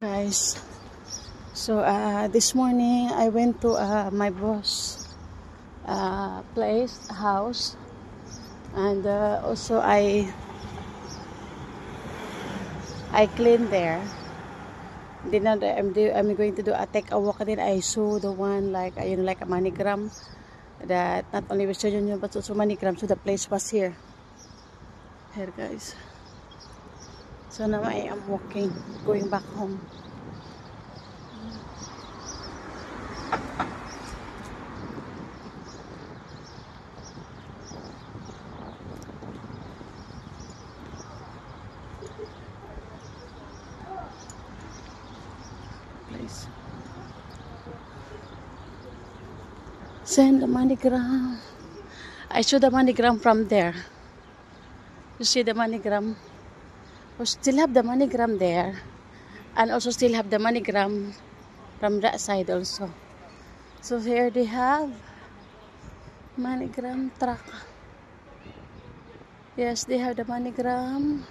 Guys, so this morning I went to my boss house, and also I cleaned there. Then I'm going to do take a walk. Then I saw the one like like a MoneyGram, that not only Western Union but also MoneyGram. So the place was here guys. So now I am walking, going back home. Place. Send the MoneyGram. I saw the MoneyGram from there. You see the MoneyGram? We still have the MoneyGram there, and also still have the MoneyGram from that side also. So here they have MoneyGram truck. Yes, they have the MoneyGram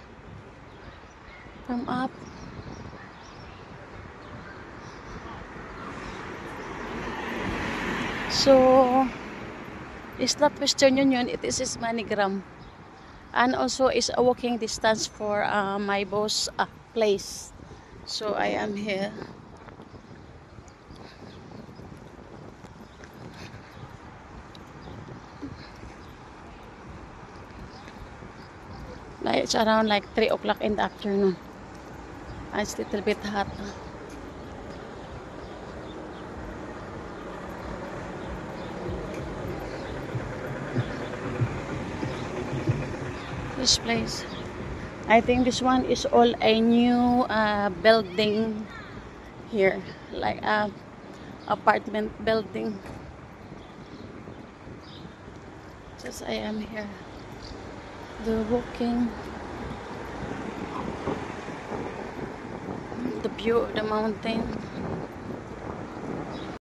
from up. So it's not Western Union, it is MoneyGram. And also it's a walking distance for my boss place. So I am here. Like it's around like 3 o'clock in the afternoon. And it's a little bit hot. This place, I think this one is all a new building here, like apartment building. Just I am here, the walking, the view of the mountain.